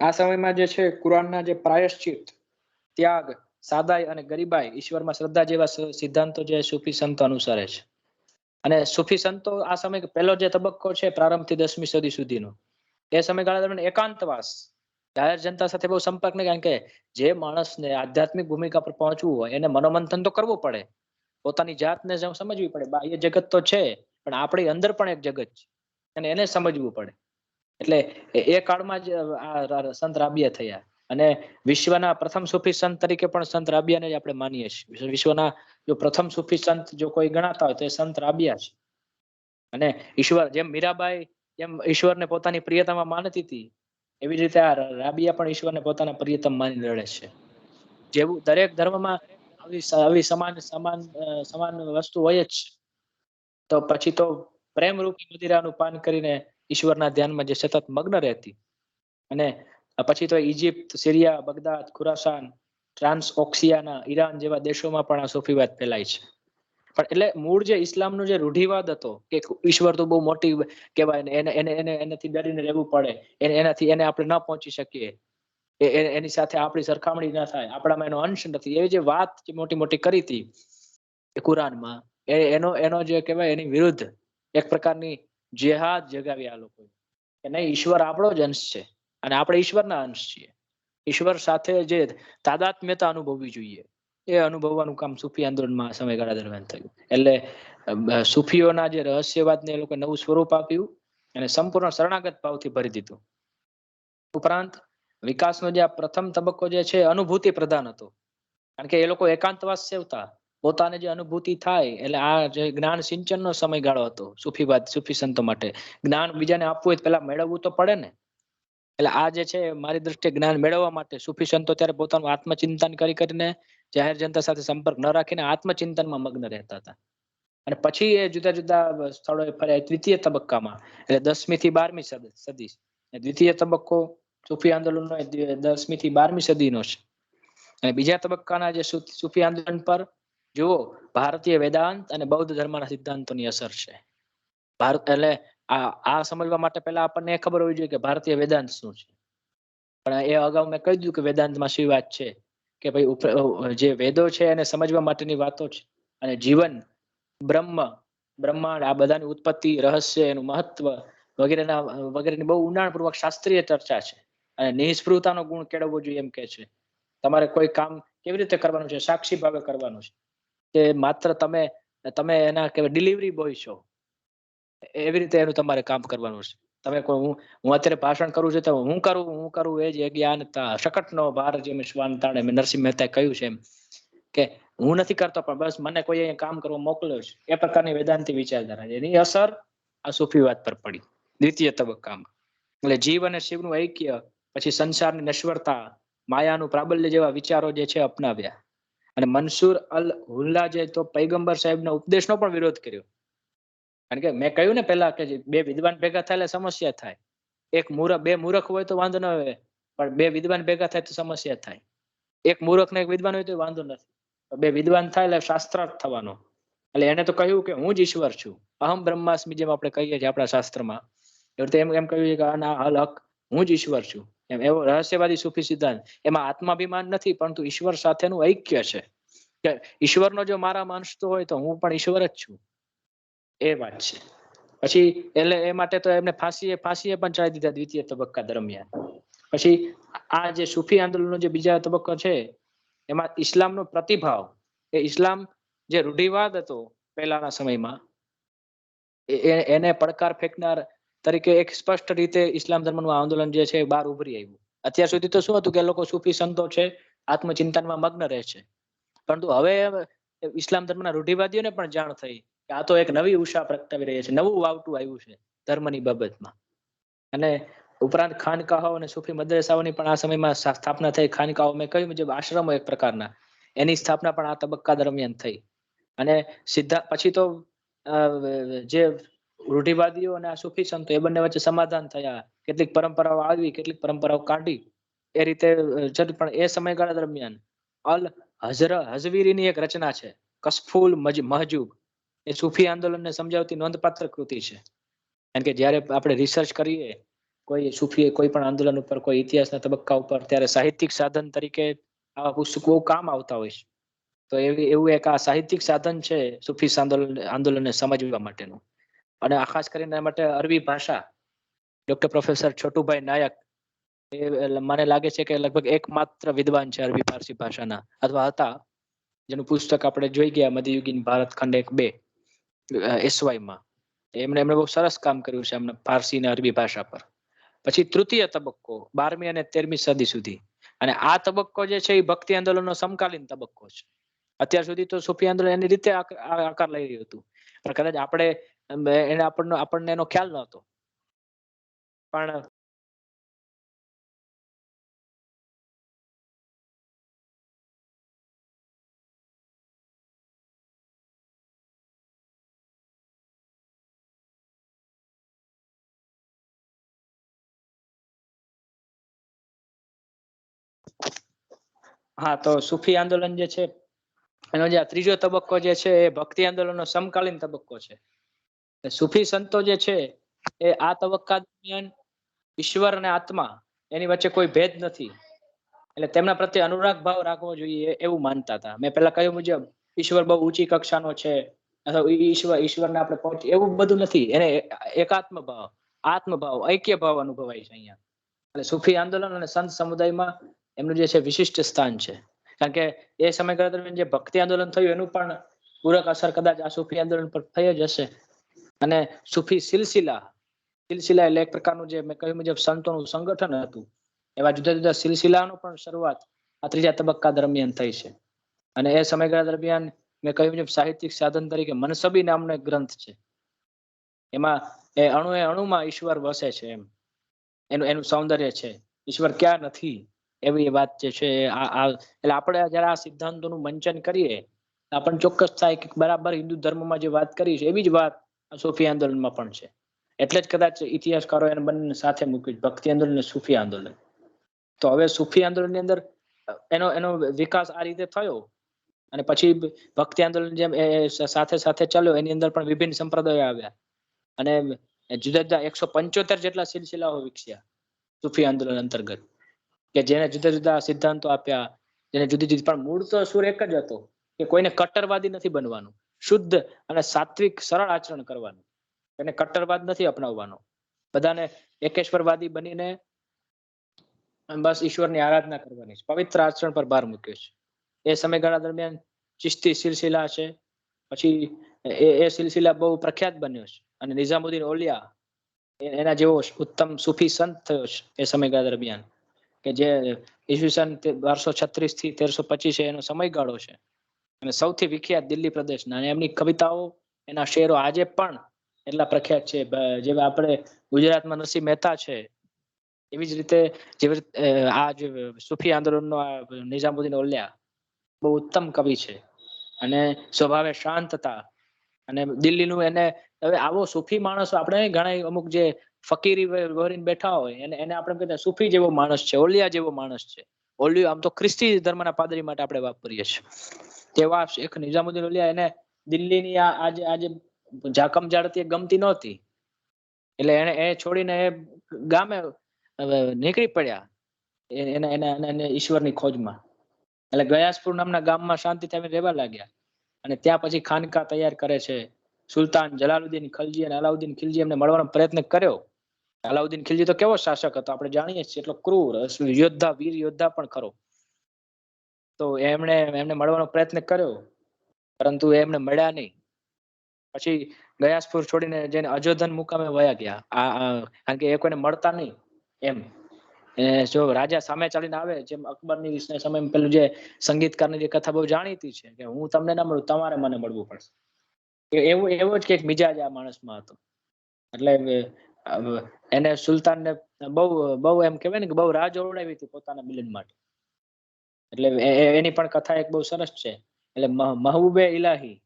આ સમયમાં જે છે કુરાનના જે પ્રાયશ્ચિત, ત્યાગ, સાદાઈ અને ગરીબાઈ, ઈશ્વરમાં શ્રદ્ધા જેવા સિદ્ધાંતો જે સૂફી સંતો અનુસરે છે. અને સૂફી સંતો આ સમય પહેલો જે તબક્કો છે પ્રારંભથી 10મી સદી સુધીનો, એ સમયગાળા દરમિયાન એકાંતવાસ, જાહેર જનતા સાથે બહુ સંપર્ક નહીં, કારણ કે જે માણસને આધ્યાત્મિક ભૂમિકા પર પહોંચવું હોય એને મનોમંથન તો કરવું પડે, પોતાની જાતને સમજવી પડે. બાહ્ય જગત તો છે પણ આપણી અંદર પણ એક જગત છે અને એને સમજવું પડે. એટલે એ કાળમાં જ આ સંત રાબિયા થયા. અને વિશ્વના પ્રથમ સૂફી સંત તરીકે પણ સંત રાબિયાને જ આપણે માનીએ છીએ. વિશ્વના જો પ્રથમ સૂફી સંત જો કોઈ ગણાતા હોય તો એ સંત રાબિયા છે. અને ઈશ્વર, જેમ મીરાબાઈ જેમ ઈશ્વરને પોતાની પ્રિયતમા માનતી હતી, એવી જ રીતે આ રાબિયા પણ ઈશ્વરને પોતાના પ્રિયતમ માની લડે છે. જેવું દરેક ધર્મમાં આવી સમાન વસ્તુ હોય જ. તો પછી તો પ્રેમ રૂપી મદિરાનું પાન કરીને ઈશ્વરના ધ્યાનમાં જે સતત મગ્ન રહેતી. અને પછી તો Egypt, Syria, Baghdad, Khorasan, Transoxiana, Iran જેવા દેશોમાં પણ આ સૂફીવાદ ફેલાય છે. પણ એટલે મૂળ જે ઇસ્લામનો જે રૂઢિવાદ હતો કે ઈશ્વર તો બહુ મોટી કહેવાય ને, એનાથી ડરીને રહેવું પડે, એને આપણે ન પહોંચી શકીએ, એની સાથે આપણી સરખામણી ન થાય, આપણામાં એનો અંશ નથી, એવી જે વાત મોટી મોટી કરી હતી કુરાનમાં, એનો જે કહેવાય એની વિરુદ્ધ એક પ્રકારની જેહાદ જગાવી આ લોકો કે નહીં, ઈશ્વર આપણો જ અંશ છે અને આપણે ઈશ્વરના અંશ છીએ. ઈશ્વર સાથે જે તાદાત્મ્યતા અનુભવવી જોઈએ એ અનુભવવાનું કામ સૂફી આંદોલનમાં સમયગાળા દરમિયાન થયું. એટલે સૂફીઓના જે રહસ્યવાદને એ લોકો નવું સ્વરૂપ આપ્યું અને સંપૂર્ણ શરણાગત ભાવથી ભરી દીધું. ઉપરાંત વિકાસનો જે આ પ્રથમ તબક્કો જે છે અનુભૂતિ પ્રધાન હતો, કારણ કે એ લોકો એકાંતવાસ સેવતા, પોતાને જે અનુભૂતિ થાય, એટલે આ જે જ્ઞાન સિંચનનો સમયગાળો હતો સૂફી સંતો માટે. જ્ઞાન બીજાને આપવું હોય પેલા મેળવવું તો પડે ને. એટલે આ જે છે મારી દ્રષ્ટિએ જ્ઞાન મેળવવા માટે સૂફી સંતો ત્યારે પોતાનું આત્મચિંતન કરીને જાહેર જનતા સાથે સંપર્ક ન રાખીને આત્મચિંતનમાં મગ્ન રહેતા હતા. અને પછી એ જુદા જુદા સ્થળોએ ફર્યા. દ્વિતીય તબક્કામાં એટલે 10મી થી 12મી સદી, દ્વિતીય તબક્કો સૂફી આંદોલનનો 10મી થી 12મી સદીનો છે. અને બીજા તબક્કાના જે સૂફી આંદોલન પર જુઓ ભારતીય વેદાંત અને બૌદ્ધ ધર્મના સિદ્ધાંતોની અસર છે. ભારત એટલે આ સમજવા માટે પહેલા આપણને એ ખબર હોવી જોઈએ કે ભારતીય વેદાંત શું છે. પણ એ અગાઉ મેં કહી દીધું કે વેદાંતમાં શી વાત છે કે ભાઈ જે વેદો છે એને સમજવા માટેની વાતો છે, અને જીવન, બ્રહ્મ, બ્રહ્માંડ, આ બધાની ઉત્પત્તિ, રહસ્ય, એનું મહત્વ વગેરેની બહુ ઊંડાણપૂર્વક શાસ્ત્રીય ચર્ચા છે. અને નિષ્ફળતાનો ગુણ કેળવવો જોઈએ એમ કે છે. તમારે કોઈ કામ કેવી રીતે કરવાનું છે, સાક્ષી ભાવે કરવાનું છે, કે માત્ર તમે તમે એના કે ડિલિવરી બોય છો એવી રીતે એનું તમારે કામ કરવાનું છે. તમે કોઈ હું અત્યારે ભાષણ કરું છું તો હું કરું એ જ જ્ઞાનતા શકટ નો ભાર જેમ શ્વાન તાણે મેં નરસિંહ મહેતાએ કહ્યું છે એમ કે હું નથી કરતો પણ બસ મને કોઈ અહીંયા કામ કરવા મોકલ્યો છે. એ પ્રકારની વેદાંતિ વિચારધારા છે. એની અસર આ સૂફીવાદ પર પડી દ્વિતીય તબક્કામાં. એટલે જીવ અને શિવનું ઐક્ય, પછી સંસારની નશ્વરતા, માયાનું પ્રાબલ્ય જેવા વિચારો જે છે અપનાવ્યા. અને મનસુર અલ હુલ્લા જે તો પૈગંબર સાહેબના ઉપદેશનો પણ વિરોધ કર્યો. કારણ કે મેં કહ્યું ને પહેલા કે બે વિદ્વાન ભેગા થાય એટલે સમસ્યા થાય. બે મૂર્ખ હોય તો વાંધો ન આવે, પણ બે વિદ્વાન ભેગા થાય તો સમસ્યા થાય. એક મૂર્ખ ને એક વિદ્વાન હોય તો વાંધો નથી. બે વિદ્વાન થાય એટલે શાસ્ત્રાર્થ થવાનો. એટલે એને તો કહ્યું કે હું જ ઈશ્વર છું, અહમ બ્રહ્માસ્મિ, જેમ આપણે કહીએ છીએ આપણા શાસ્ત્રમાં. એમ કહ્યું છે કે આના હલ હક હું જ ઈશ્વર છું. એમ એવો રહસ્યવાદી સૂફી સિદ્ધાંત. એમાં આત્માભિમાન નથી, પરંતુ ઈશ્વર સાથેનું ઐક્ય છે. કે ઈશ્વરનો જો મારામાં અંશ તો હોય તો હું પણ ઈશ્વર જ છું. એ વાત છે. પછી એટલે એ માટે તો એમને ફાંસીએ પણ ચડાવી દીધા દ્વિતીય તબક્કા દરમિયાન. પછી આ જે સૂફી આંદોલનનો જે બીજા તબક્કો છે, એમાં ઇસ્લામનો પ્રતિભાવ, એ ઇસ્લામ જે રૂઢિવાદ હતો પહેલાના સમયમાં, એને પડકાર ફેંકનાર તરીકે એક સ્પષ્ટ રીતે ઇસ્લામ ધર્મનું આંદોલન જે છે બહાર ઉભરી આવ્યું. અત્યાર સુધી તો શું હતું કે લોકો સૂફી સંતો છે, આત્મચિંતનમાં મગ્ન રહે છે. પરંતુ હવે ઇસ્લામ ધર્મના રૂઢિવાદીઓને પણ જાણ થઈ કે આ તો એક નવી ઉષા પ્રગટાવી રહી છે, નવું વાવટું આવ્યું છે ધર્મની બાબતમાં. અને ઉપરાંત ખાનકાહો અને સૂફી મદ્રેસાઓની પણ આ સમયમાં સ્થાપના થઈ. ખાનકાહો મેં કહ્યું મુજબ આશ્રમો એક પ્રકારના, એની સ્થાપના પણ આ તબક્કા દરમિયાન થઈ. અને સીધા પછી તો જે રૂઢિવાદીઓ અને આ સૂફી સંતો એ બંને વચ્ચે સમાધાન થયા. કેટલીક પરંપરાઓ આવી, કેટલીક પરંપરાઓ કાઢી, એ રીતે. પણ એ સમયગાળા દરમિયાન અલ હઝવીરીની એક રચના છે, કસફુલ મહજૂબ. એ સૂફી આંદોલનને સમજાવતી નોંધપાત્ર કૃતિ છે. કારણ કે જ્યારે આપણે રિસર્ચ કરીએ કોઈ સૂફી કોઈ પણ આંદોલન ઉપર, કોઈ ઇતિહાસના તબક્કા ઉપર, ત્યારે સાહિત્યિક સાધન તરીકે આવા પુસ્તકો કામ આવતા હોય છે. તો એવું એક આ સાહિત્યિક સાધન છે સૂફી આંદોલનને સમજવા માટેનું. અને ખાસ કરીને માટે અરબી ભાષા, ડોક્ટર પ્રોફેસર છોટુભાઈ નાયક એ મને લાગે છે કે લગભગ એકમાત્ર વિદ્વાન છે અરબી ફારસી ભાષાના, અથવા હતા, જેનું પુસ્તક આપણે જોઈ ગયા મધ્યયુગીન ભારત ખંડ 1-2 SY માં. એમણે બહુ સરસ કામ કર્યું છે એમને ફારસી અને અરબી ભાષા પર. પછી તૃતીય તબક્કો 12મી અને 13મી સદી સુધી. અને આ તબક્કો જે છે એ ભક્તિ આંદોલનનો સમકાલીન તબક્કો છે. અત્યાર સુધી તો સૂફી આંદોલન એની રીતે આકાર લઈ રહ્યું હતું, પણ કદાચ આપણને એનો ખ્યાલ નહોતો. પણ હા, તો સૂફી આંદોલન જે છે એનો જે ત્રીજો તબક્કો જે છે એ ભક્તિ આંદોલનનો સમકાલીન તબક્કો છે. સૂફી સંતો જે છે એ આ તબક્કા દરમિયાન ઈશ્વર અને આત્મા એની વચ્ચે કોઈ ભેદ નથી, એટલે તેમના પ્રત્યે અનુરાગ ભાવ રાખવો જોઈએ એવું માનતા હતા. મેં પેલા કહ્યું મુજબ ઈશ્વર બહુ ઊંચી કક્ષાનો છે, અથવા ઈશ્વરને આપણે પહોંચી, એવું બધું નથી. એને એકાત્મ ભાવ, આત્મભાવ, ઐક્ય ભાવ અનુભવાય છે અહીંયા. એટલે સૂફી આંદોલન અને સંત સમુદાયમાં એમનું જે છે વિશિષ્ટ સ્થાન છે. કારણ કે એ સમયગાળા દરમિયાન જે ભક્તિ આંદોલન થયું એનું પણ પૂરક અસર કદાચ આ સૂફી આંદોલન પર થઈ જ હશે. અને સૂફી સિલસિલા એટલે એક પ્રકારનું, જે મેં કહ્યું મુજબ સંતોનું સંગઠન હતું, એવા જુદા જુદા સિલસિલાનો પણ શરૂઆત આ ત્રીજા તબક્કા દરમિયાન થઈ છે. અને એ સમયગાળા દરમિયાન મેં કહ્યું મુજબ સાહિત્યિક સાધન તરીકે મનસબી નામનો એક ગ્રંથ છે. એમાં એ અણુમાં ઈશ્વર વસે છે, એનું સૌંદર્ય છે. ઈશ્વર ક્યાં નથી એવી વાત જે છે. એટલે આપણે જયારે આ સિદ્ધાંતોનું મંચન કરીએ આપણને ચોક્કસ થાય કે બરાબર હિન્દુ ધર્મમાં જે વાત કરી છે એવી જ વાત સૂફી આંદોલનમાં પણ છે. એટલે જ કદાચ ઇતિહાસકારો એને બંને સાથે મૂક્યું, ભક્તિ આંદોલન અને સૂફી આંદોલન. તો હવે સૂફી આંદોલનની અંદર એનો વિકાસ આ રીતે થયો. અને પછી ભક્તિ આંદોલન જેમ સાથે સાથે ચાલ્યો, એની અંદર પણ વિભિન્ન સંપ્રદાયો આવ્યા. અને જુદા જુદા 175 જેટલા સિલસિલાઓ વિકસ્યા સૂફી આંદોલન અંતર્ગત, કે જેને જુદા જુદા સિદ્ધાંતો આપ્યા, જેને જુદી જુદી, પણ મૂળ તો સુર એક જ હતો કે કોઈને કટ્ટરવાદી નથી બનવાનું. શુદ્ધ અને સાત્વિક સરળ આચરણ કરવાનું. એને કટ્ટરવાદ નથી અપનાવવાનો. બધાને એકેશ્વરવાદી બનીને બસ ઈશ્વરની આરાધના કરવાની છે. પવિત્ર આચરણ પર ભાર મૂક્યો છે. એ સમયગાળા દરમિયાન ચિશ્તી સિલસિલા છે. પછી એ સિલસિલા બહુ પ્રખ્યાત બન્યો છે. અને નિઝામુદ્દીન ઓલિયા એના જેવો ઉત્તમ સુફી સંત થયો છે એ સમયગાળા દરમિયાન, કે જે ઈસવીસન 1236 થી 1325 એનો સમયગાળો છે. અને સૌથી વિખ્યાત દિલ્હી પ્રદેશના. અને એમની કવિતાઓ, એના શેરો આજે પણ એટલા પ્રખ્યાત છે. જેવા આપણે ગુજરાતમાં નરસિંહ મહેતા છે, એવી જ રીતે જેવી આ જે સુફી આંદોલનનો નિઝામુદ્દીન ઓલિયા બહુ ઉત્તમ કવિ છે. અને સ્વભાવે શાંત હતા. અને દિલ્હીનું એને હવે આવો સુફી માણસ આપણે ઘણા અમુક જે ફકીરી વરીને બેઠા હોય એને આપણે કહેતા સુફી જેવો માણસ છે, ઓલિયા જેવો માણસ છે. ઓલિયો આમ તો ખ્રિસ્તી ધર્મના પાદરી માટે આપણે વાપરીએ છીએ. તેવા શેખ નિઝામુદ્દીન ઓલિયા એને દિલ્હીની આજે જાકમ જાળતી ગમતી નહોતી, એટલે એને એ છોડીને એ ગામે નીકળી પડ્યા એના ઈશ્વરની ખોજમાં. એટલે ગયાસપુર નામના ગામમાં શાંતિથી રહેવા લાગ્યા. અને ત્યાં પછી ખાનકા તૈયાર કરે છે. સુલતાન જલાલુદ્દીન ખલજી અને અલાઉદ્દીન ખિલજી એમને મળવાનો પ્રયત્ન કર્યો. અલાઉદ્દીન ખિલજી તો કેવો શાસક હતો આપણે જાણીએ છીએ, એટલો ક્રૂર યોદ્ધા, વીર યોદ્ધા પણ ખરો. તો એમને મળવાનો પ્રયત્ન કર્યો, પરંતુ એમને મળ્યા નહીં. પછી ગયાસપુર છોડીને જઈને અજોધન મુકામે વયા ગયા. કારણ કે એ કોઈને મળતા નહીં એમ. જો રાજા સામે ચાલીને આવે, જેમ અકબરની સમયમાં પેલું જે સંગીતકારની જે કથા બહુ જાણીતી છે કે હું તમને ના મળું, તમારે મને મળવું પડશે. એવો જ કંઈક મિજાજ આ માણસમાં હતો. એટલે એને સુલતાનને બહુ એમ કહેવાય ને કે બહુ રાહ જોવડાવી હતી પોતાના મિલન માટે. એટલે એની પણ કથા એક બહુ સરસ છે. એટલે મહબૂબે ઇલાહી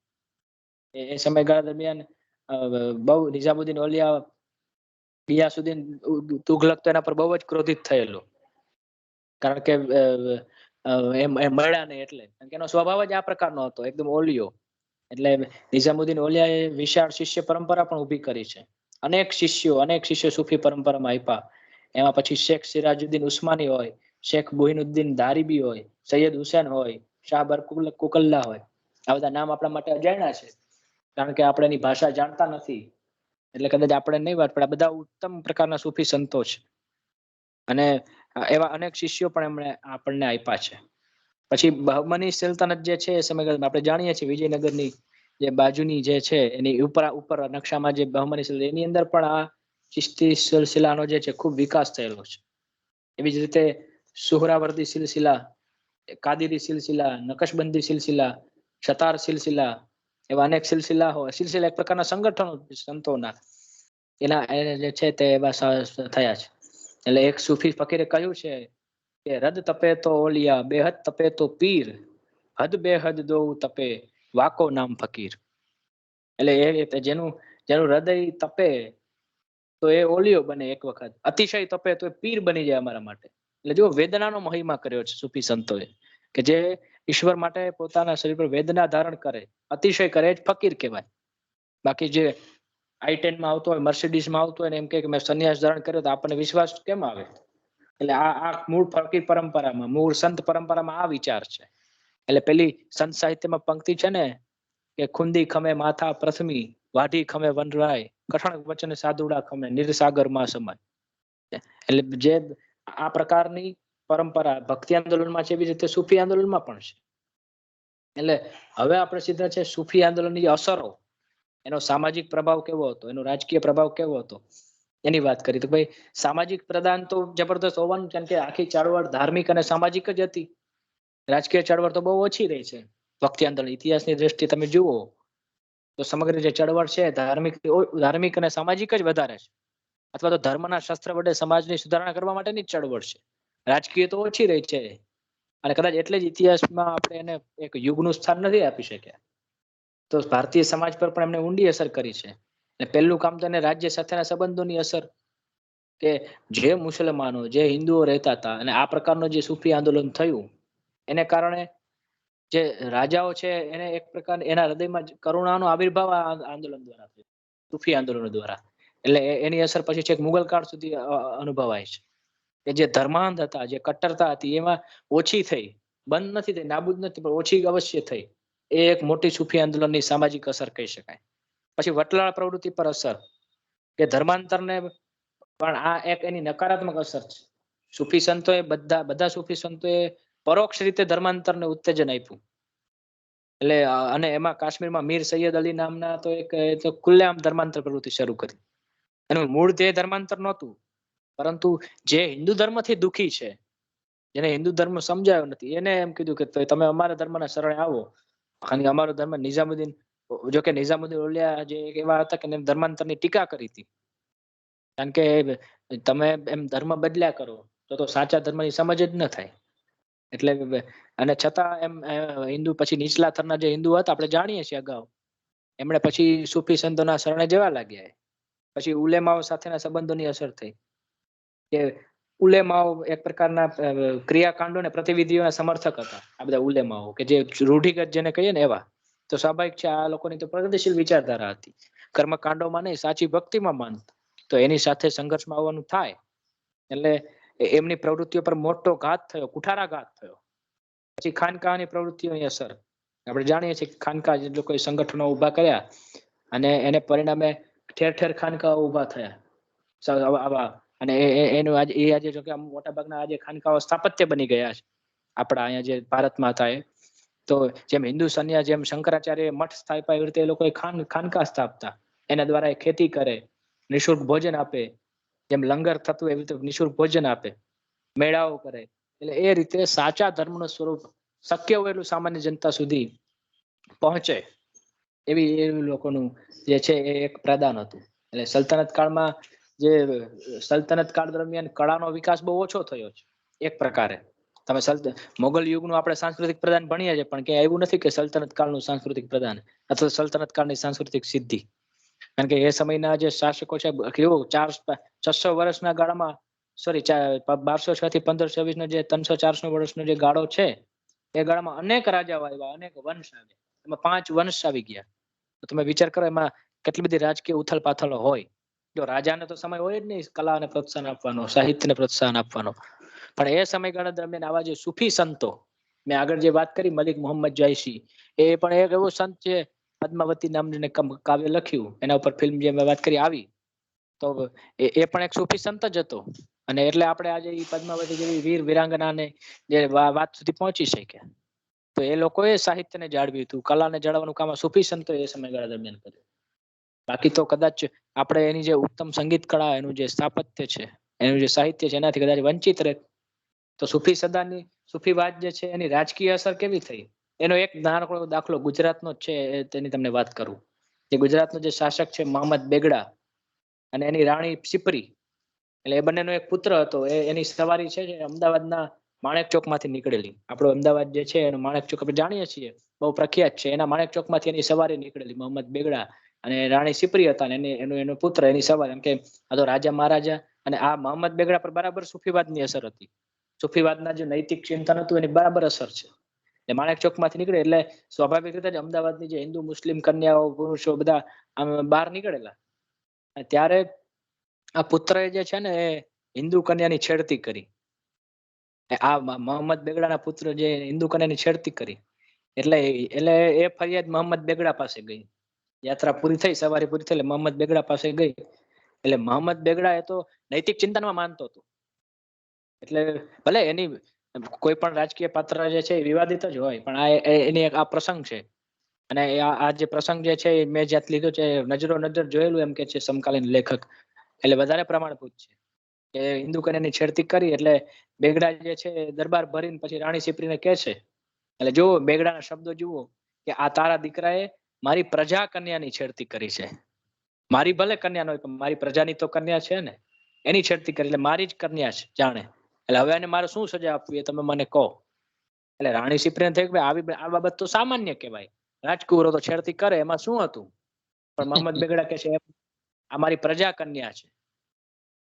એ સમયગાળા દરમિયાન બહુ નિઝામુદ્દીન ઓલિયા ગિયાસુદ્દીન તુગલક તો એના પર બહુ જ ક્રોધિત થયેલો. કારણ કે એ મળ્યા નહીં એટલે. કારણ કે એનો સ્વભાવ જ આ પ્રકારનો હતો, એકદમ ઓલિયો. એટલે નિઝામુદ્દીન ઓલિયાએ વિશાળ શિષ્ય પરંપરા પણ ઊભી કરી છે. અનેક શિષ્યો સુફી પરંપરામાં આપ્યા. એમાં પછી શેખ સિરાજુદ્દીન ઉસ્માની હોય, શેખ મોઇનુદ્દીન દારીબી હોય, સૈયદ હુસેન હોય, શાહબર કુકલ્લા હોય. આ બધા નામ આપણા માટે અજાણ્યા છે, કારણ કે આપણે એની ભાષા જાણતા નથી. એટલે કદાચ આપણે નહીં વાત, પણ આ બધા ઉત્તમ પ્રકારના સુફી સંતો છે. અને એવા અનેક શિષ્યો પણ એમણે આપણને આપ્યા છે. પછી બહમની સલ્તનત જે છે એ સમયગાળામાં આપણે જાણીએ છીએ, વિજયનગરની જે બાજુની જે છે એની ઉપર નકશામાં જે બહમની સલ્તનત, એની અંદર પણ આ ચિશ્તી સિલસિલાનો જે છે ખૂબ વિકાસ થયેલો છે. એવી જ રીતે સુહરાવર્દી સિલસિલા, કાદિરી સિલસિલા, નકશબંધી સિલસિલા, શતાર સિલસિલા, એવા અનેક સિલસિલા એક પ્રકારના સંગઠનો સંતોના એના જે છે તે એવા થયા છે. એટલે એક સુફી ફકીરે કહ્યું છે કે રદ તપે તો ઓલિયા, બેહદ તપે તો પીર, હદ બેહદ દો તપે, વાકો નામ ફકીર. એટલે જેનું હૃદય તપે તો એ ઓલિયો બને એક વખત, અતિશય તપે તો એ પીર બની જાય અમારા માટે. એટલે જો વેદનાનો મહિમા કર્યો છે સુફી સંતોએ, કે જે ઈશ્વર માટે પોતાના શરીર પર વેદના ધારણ કરે, અતિશય કરે, જ ફકીર કહેવાય. બાકી જે I10માં આવતો હોય, મર્સિડીઝમાં આવતો હોય ને એમ કે મેં સંન્યાસ ધારણ કર્યો, તો આપણને વિશ્વાસ કેમ આવે? એટલે આ મૂળ ફકીર પરંપરામાં, મૂળ સંત પરંપરામાં આ વિચાર છે. એટલે પેલી સંત સાહિત્યમાં પંક્તિ છે ને કે ખુંદી ખમે માથા પ્રથમી, વાઢી ખમે વનરાય, કઠણ વચન સાધુડા ખમે, નિરસાગરમાં સમાય. એટલે જે આ પ્રકારની પરંપરા ભક્તિ આંદોલનમાં છે, એવી રીતે સુફી આંદોલનમાં પણ છે. એટલે હવે આપણે સીધા છે સુફી આંદોલનની અસરો, એનો સામાજિક પ્રભાવ કેવો હતો, એનો રાજકીય પ્રભાવ કેવો હતો, એની વાત કરી. તો ભાઈ સામાજિક પ્રદાન તો જબરદસ્ત હોવાનું, કારણ કે આખી ચળવળ ધાર્મિક અને સામાજિક જ હતી. રાજકીય ચળવળ તો બહુ ઓછી રહી છે. ભક્તિ આંદોલન ઇતિહાસની દ્રષ્ટિએ તમે જુઓ તો સમગ્ર જે ચળવળ છે ધાર્મિક અને સામાજિક જ વધારે છે. અથવા તો ધર્મના શસ્ત્ર વડે સમાજની સુધારણા કરવા માટેની જ ચળવળ છે. રાજકીય તો ઓછી રહી છે. અને કદાચ એટલે જ ઇતિહાસમાં આપણે એને એક યુગનું સ્થાન નથી આપી શક્યા. તો ભારતીય સમાજ પર પણ એમને ઊંડી અસર કરી છે. પહેલું કામ તો એને રાજ્ય સાથેના સંબંધોની અસર, કે જે મુસલમાનો, જે હિન્દુઓ રહેતા હતા અને આ પ્રકારનું જે સુફી આંદોલન થયું, એને કારણે જે રાજાઓ છે એને એક પ્રકાર એના હૃદયમાં કરુણાનો આવિર્ભાવ આંદોલન દ્વારા થયો, સુફી આંદોલનો દ્વારા. એટલે એની અસર પછી છેક મુગલ કાળ સુધી અનુભવાય છે. કે જે ધર્માંધ હતા, જે કટ્ટરતા હતી, એમાં ઓછી થઈ, બંધ નથી થઈ, નાબૂદ નથી, પણ ઓછી અવશ્ય થઈ. એ એક મોટી સૂફી આંદોલનની સામાજિક અસર કહી શકાય. પછી વટલાળ પ્રવૃત્તિ પર અસર કે ધર્માંતરને પણ આ એક એની નકારાત્મક અસર છે. સૂફી સંતોએ બધા સૂફી સંતોએ પરોક્ષ રીતે ધર્માંતરને ઉત્તેજન આપ્યું. એટલે અને એમાં કાશ્મીરમાં મીર સૈયદ અલી નામના તો એક તો ખુલ્લેઆમ ધર્માંતર પ્રવૃત્તિ શરૂ કરી. એનું મૂળ ધ્યેય ધર્માંતર નહોતું, પરંતુ જે હિન્દુ ધર્મથી દુખી છે, જેને હિન્દુ ધર્મ સમજાયો નથી, એને એમ કીધું કે તમે અમારા ધર્મના શરણે આવો. કારણ કે અમારો ધર્મ નિઝામુદ્દીન, જો કે નિઝામુદ્દીન ઓલિયા જે એવા હતા કે ધર્માંતરની ટીકા કરી હતી. કારણ કે તમે એમ ધર્મ બદલ્યા કરો તો સાચા ધર્મની સમજ જ ન થાય. એટલે અને છતાં એમ હિન્દુ પછી નીચલા થરના જે હિન્દુ હતા આપણે જાણીએ છીએ અગાઉ, એમણે પછી સૂફી સંતોના શરણે જવા લાગ્યા. પછી ઉલેમાઓ સાથેના સંબંધોની અસર થઈ કે ઉલેમાઓ એક પ્રકારના ક્રિયાકાંડો ને પ્રતિવિધિઓના સમર્થક હતા. આ બધા ઉલેમાઓ કે જે રૂઢિગત જેને કહીએ ને એવા, તો સ્વાભાવિક છે આ લોકોની તો પ્રગતિશીલ વિચારધારા હતી. કર્મકાંડોમાં નહીં, સાચી ભક્તિમાં માનતા. તો એની સાથે સંઘર્ષમાં આવવાનું થાય. એટલે એમની પ્રવૃત્તિઓ પર મોટો ઘાત થયો, કુઠારાઘાત થયો. પછી ખાનકાહની પ્રવૃત્તિઓની અસર આપણે જાણીએ છીએ. ખાનકા જે લોકોએ સંગઠનો ઉભા કર્યા અને એને પરિણામે ઠેર ઠેર ખાનકાઓ ઉભા થયા. અને એનું આજે જો કે મોટા ભાગના આજે ખાનકાઓ સ્થાપત્ય બની ગયા છે આપણા અહીંયા જે ભારતમાં હતા. તો જેમ હિન્દુ સન્યાસ, જેમ શંકરાચાર્ય મઠ સ્થાપ્યા, એવી રીતે એ લોકોએ ખાનકા સ્થાપતા. એના દ્વારા એ ખેતી કરે, નિઃશુલ્ક ભોજન આપે. જેમ લંગર થતું એવી રીતે નિઃશુલ્ક ભોજન આપે, મેળાઓ કરે. એટલે એ રીતે સાચા ધર્મનું સ્વરૂપ શક્ય હોય એટલું સામાન્ય જનતા સુધી પહોંચે એવી લોકોનું જે છે એ એક પ્રદાન હતું. એટલે સલ્તનત કાળમાં જે સલ્તનત કાળ દરમિયાન કળાનો વિકાસ બહુ ઓછો થયો છે એક પ્રકારે. તમે મોગલ યુગનું આપણે સાંસ્કૃતિક પ્રદાન ભણીએ છીએ, પણ ક્યાંય એવું નથી કે સલ્તનત કાળનું સાંસ્કૃતિક પ્રદાન અથવા સલ્તનત કાળની સાંસ્કૃતિક સિદ્ધિ. કારણ કે એ સમયના જે શાસકો છે, કેવું 600 વર્ષના ગાળામાં, સોરી 1206 થી 1526 નો જે 300-400 વર્ષનો જે ગાળો છે, એ ગાળામાં અનેક રાજાઓ આવ્યા, અનેક વંશ આવ્યા. એમાં 5 વંશ આવી ગયા. તો તમે વિચાર કરો એમાં કેટલી બધી રાજકીય ઉથલ પાથલ હોય. જો રાજાને તો સમય હોય જ નહીં કલાને પ્રોત્સાહન આપવાનો, સાહિત્યને પ્રોત્સાહન આપવાનો. પણ એ સમયગાળા દરમિયાન આવા જે સૂફી સંતો, મેં આગળ જે વાત કરી મલિક મોહમ્મદ જાયસી, એ પણ એક એવો સંત છે, પદ્માવતી નામની કાવ્ય લખ્યું, એના ઉપર ફિલ્મ જે મેં વાત કરી આવી. તો એ પણ એક સૂફી સંત જ હતો. અને એટલે આપણે આજે પદ્માવતી જેવી વીર વિરાંગનાને જે વાત સુધી પહોંચી શક્યા. તો એ લોકોએ સાહિત્યને જાળવ્યું હતું, કલાને જાળવવાનું કામ સૂફી સંતો એ સમયગાળા દરમિયાન કર્યું. બાકી તો કદાચ આપણે એની જે ઉત્તમ સંગીત કળા, એનું જે સ્થાપત્ય છે, એનું જે સાહિત્ય છે, એનાથી કદાચ વંચિત રહે. તો સૂફી સદાની સૂફીવાદ જે છે એની રાજકીય અસર કેવી થઈ, એનો એક નાનકડો દાખલો ગુજરાતનો જ છે, તેની તમને વાત કરું. જે ગુજરાતનો જે શાસક છે મોહમ્મદ બેગડા અને એની રાણી સિપરી, એટલે એ બંનેનો એક પુત્ર હતો. એની સવારી છે અમદાવાદના માણેક ચોક માંથી નીકળેલી. આપણો અમદાવાદ જે છે એનો માણેક ચોક આપણે જાણીએ છીએ, બહુ પ્રખ્યાત છે. એના માણેક ચોક માંથી એની સવારી નીકળેલી મોહમ્મદ બેગડા અને રાણી સિપરી હતા. અને એનો પુત્ર એની સવારી, એમ કે આ તો રાજા મહારાજા. અને આ મોહમ્મદ બેગડા પર બરાબર સૂફીવાદની અસર હતી. સૂફીવાદના જે નૈતિક ચિંતન હતું એની બરાબર અસર છે. એટલે માણેક ચોક માંથી નીકળે એટલે સ્વાભાવિક રીતે જ અમદાવાદની જે હિન્દુ મુસ્લિમ કન્યાઓ, પુરુષો બધા આમ બહાર નીકળેલા. ત્યારે આ પુત્રએ જે છે ને એ હિન્દુ કન્યાની છેડતી કરી. આ મોહમ્મદ બેગડાના પુત્ર જે હિન્દુ કન્યાની છેડતી કરી, એટલે એ ફરિયાદ મોહમ્મદ બેગડા પાસે ગઈ. યાત્રા પૂરી થઈ, સવારી પૂરી થઈ એટલે મોહમ્મદ બેગડા પાસે ગઈ. એટલે મોહમ્મદ બેગડા એ તો નૈતિક ચિંતનમાં માનતો હતો. એટલે ભલે એની કોઈ પણ રાજકીય પાત્ર જે છે એ વિવાદિત જ હોય, પણ એની આ પ્રસંગ છે. અને આ જે પ્રસંગ જે છે મેં જ્યાં લીધો છે, નજરો નજર જોયેલું એમ કે છે સમકાલીન લેખક, એટલે વધારે પ્રમાણભૂત છે. કે હિન્દુ કન્યાની છેડતી કરી એટલે બેગડા જે છે દરબાર ભરીને પછી રાણી સિપરીને કહે છે, એટલે જુઓ બેગડાના શબ્દો જુઓ, કે આ તારા દીકરાએ મારી પ્રજા કન્યાની છેડતી કરી છે. મારી ભલે કન્યા ન હોય, પણ મારી પ્રજાની તો કન્યા છે ને, એની છેડતી કરી, એટલે મારી જ કન્યા છે જાણે. એટલે હવે એને મારે શું સજા આપવી એ તમે મને કહો. એટલે રાણી સિપરીને થયું કે આ બાબત તો સામાન્ય કહેવાય, રાજકુંવરો તો છેડતી કરે, એમાં શું હતું. પણ મોહમ્મદ બેગડા કહે છે આ મારી પ્રજા કન્યા છે.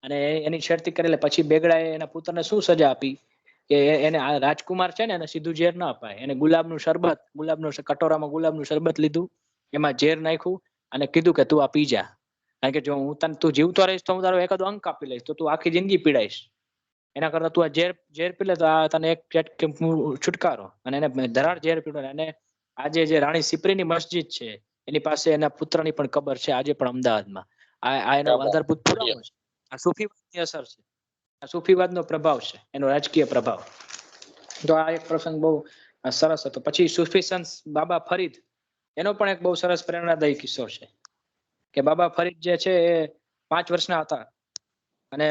અને એની છેડતી કરેલે પછી બેગડાએ એના પુત્રને શું સજા આપી, કે એને આ રાજકુમાર છે ને એને સીધું ઝેર ના અપાય. એને ગુલાબનું કટોરામાં ગુલાબનું શરબત લીધું, એમાં ઝેર નાખ્યું અને કીધું કે તું આ પી જા. કારણ કે જો તું જીવતો રહીશ તો હું તારો એકાદો અંક કાપી લઈશ, તો તું આખી જિંદગી પીડાઈશ. એના કરતા તું આ ઝેર પી લે તો આ તને એક છુટકારો. અને એને ધરાર ઝેર પીડો, એને આજે જે રાણી સિપ્રીની મસ્જિદ છે એની પાસે એના પુત્રની પણ કબર છે આજે પણ અમદાવાદમાં. આ એનો આધારભૂત પુરાવો છે. આ સૂફીવાદની અસર છે, આ સૂફીવાદનો પ્રભાવ છે, એનો રાજકીય પ્રભાવ. તો આ એક પ્રસંગ બહુ સરસ હતો. પછી સૂફી સંત બાબા ફરીદ, એનો પણ એક બહુ સરસ પ્રેરણાદાયી કિસ્સો છે કે બાબા ફરીદ જે છે એ 5 વર્ષના હતા અને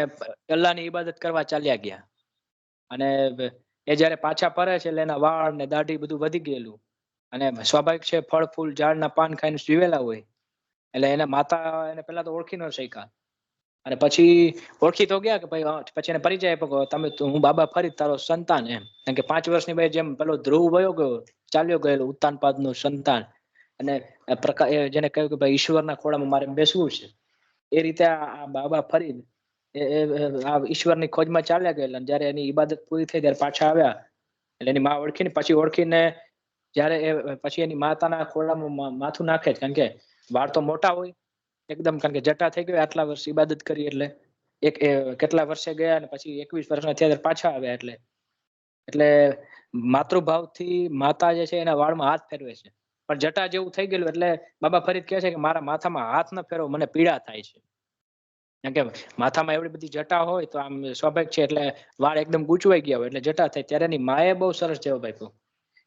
અલ્લાહની ઇબાદત કરવા ચાલ્યા ગયા. અને એ જયારે પાછા ફરે છે એટલે એના વાળ ને દાઢી બધું વધી ગયેલું. અને સ્વાભાવિક છે, ફળ ફૂલ ઝાડના પાન ખાઈને જીવેલા હોય એટલે એને માતા એને પેલા તો ઓળખી ન શક્યા. અને પછી ઓળખી તો ગયા કે ભાઈ, પછી એને પરિચય આપ્યો, તમે હું બાબા ફરીદ તારો સંતાન એમ. કારણ કે 5 વર્ષની ભાઈ જેમ પેલો ધ્રુવ વયો ગયો, ચાલ્યો ગયેલો ઉત્તાનપાદનું સંતાન, અને જેને કહ્યું કે ભાઈ ઈશ્વરના ખોળામાં મારે બેસવું છે, એ રીતે આ બાબા ફરીદ આ ઈશ્વરની ખોજમાં ચાલ્યા ગયેલા. જયારે એની ઇબાદત પૂરી થઈ ત્યારે પાછા આવ્યા એટલે એની માં ઓળખીને પછી ઓળખીને જયારે એ પછી એની માતાના ખોળામાં માથું નાખે છે, કારણ કે વાળ તો મોટા હોય એકદમ, કારણ કે જટા થઈ ગયો આટલા વર્ષ ઇબાદત કરી એટલે. કેટલા વર્ષે ગયા અને પછી 21 વર્ષના થયા ત્યારે પાછા આવ્યા એટલે માતૃભાવથી માતા જે છે એના વાળમાં હાથ ફેરવે છે. પણ જટા જેવું થઈ ગયેલું એટલે બાબા ફરીદ કહે છે કે મારા માથામાં હાથ ન ફેરવો, મને પીડા થાય છે. કારણ કે માથામાં એવડી બધી જટા હોય તો આમ સ્વાભાવિક છે એટલે વાળ એકદમ ગૂંચવાઈ ગયા હોય એટલે જટા થાય. ત્યારે એની માએ બહુ સરસ જવાબ આપ્યો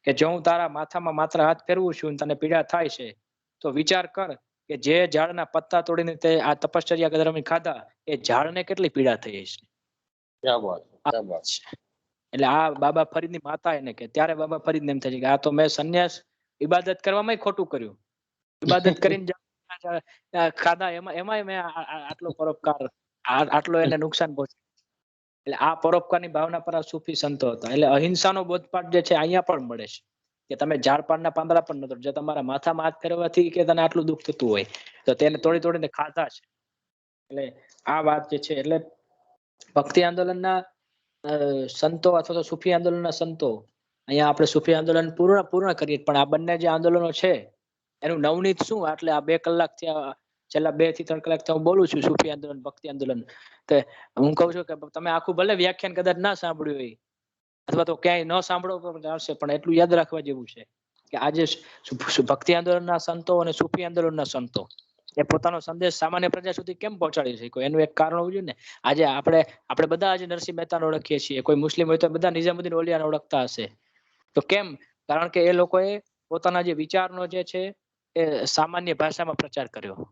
કે જો હું તારા માથામાં માત્ર હાથ ફેરવું છું તને પીડા થાય છે તો વિચાર કર કે જે ઝાડના પત્તા તોડીને તે આ તપશ્ચર્યા દરમિયાન ખાધા એ ઝાડને કેટલી પીડા થઈ છે. એટલે આ બાબા ફરીદની માતા એને કે ત્યારે બાબા ફરીદને એમ થાય છે કે આ તો મેં સંન્યાસ ઇબાદત કરવામાં ખોટું કર્યું, ઇબાદત કરીને ખાધા એમાંય મેં આટલો પરોપકાર, આટલો એને નુકસાન પહોંચ્યું. એટલે આ પરોપકારની ભાવના પર આ સૂફી સંતો હતા. એટલે અહિંસાનો બોધપાઠ જે છે અહીંયા પણ મળે છે કે તમે ઝાડપાનના પાંદડા પણ ન તોડો. જો તમારા માથામાં હાથ ફેરવવાથી કે તને આટલું દુઃખ થતું હોય તો તેને તોડી તોડીને ખાધા છે. એટલે આ વાત જે છે એટલે ભક્તિ આંદોલનના સંતો અથવા તો સૂફી આંદોલનના સંતો, અહીંયા આપણે સૂફી આંદોલન પૂર્ણ કરીએ, પણ આ બંને જે આંદોલનો છે એનું નવનીત શું, એટલે આ 2 કલાકથી છેલ્લા 2 થી 3 કલાકથી હું બોલું છું સૂફી આંદોલન, ભક્તિ આંદોલન. તો હું કહું છું કે તમે આખું ભલે વ્યાખ્યાન કદાચ ના સાંભળ્યું હોય અથવા તો ક્યાંય ન સાંભળો આવશે, પણ એટલું યાદ રાખવા જેવું છે કે આજે ભક્તિ આંદોલનના સંતો અને સૂફી આંદોલનના સંતો એ પોતાનો સંદેશ સામાન્ય પ્રજા સુધી કેમ પહોંચાડી શક્યો એનું એક કારણ હોવું જોઈએ ને. આજે આપણે બધા આજે નરસિંહ મહેતાને ઓળખીએ છીએ, કોઈ મુસ્લિમ હોય તો બધા નિઝામુદ્દીન ઓલિયાને ઓળખતા હશે. તો કેમ? કારણ કે એ લોકોએ પોતાના જે વિચારનો જે છે એ સામાન્ય ભાષામાં પ્રચાર કર્યો.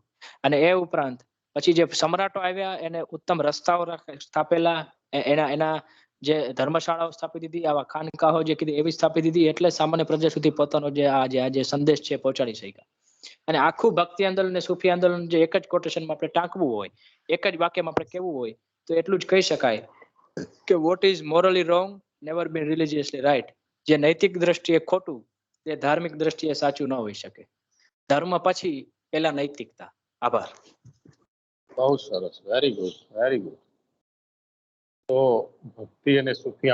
અને એ ઉપરાંત પછી જે સમ્રાટો આવ્યા એને ઉત્તમ રસ્તાઓ સ્થાપેલા, એના જે ધર્મશાળાઓ સ્થાપી દીધી, આવા ખાનકાહો જે કીધી એવી સ્થાપી દીધી, એટલે સામાન્ય પ્રજા સુધી પોતાનો જે આજે સંદેશ છે પહોંચાડી શક્યા. અને આખું ભક્તિ આંદોલન અને સૂફી આંદોલન જે એક જ કોટેશનમાં આપણે ટાંકવું હોય, એક જ વાક્યમાં આપણે કહેવું હોય તો એટલું જ કહી શકાય કે વોટ ઇઝ મોરલી રોંગ નેવર બીન રિલિજિયસલી રાઈટ. જે નૈતિક દ્રષ્ટિએ ખોટું તે ધાર્મિક દ્રષ્ટિએ સાચું ન હોઈ શકે. ધર્મ પછી પેલા નૈતિકતા. આભાર. બહુ સરસ, વેરી ગુડ, વેરી ગુડ. તો ભક્તિ અને સૂફી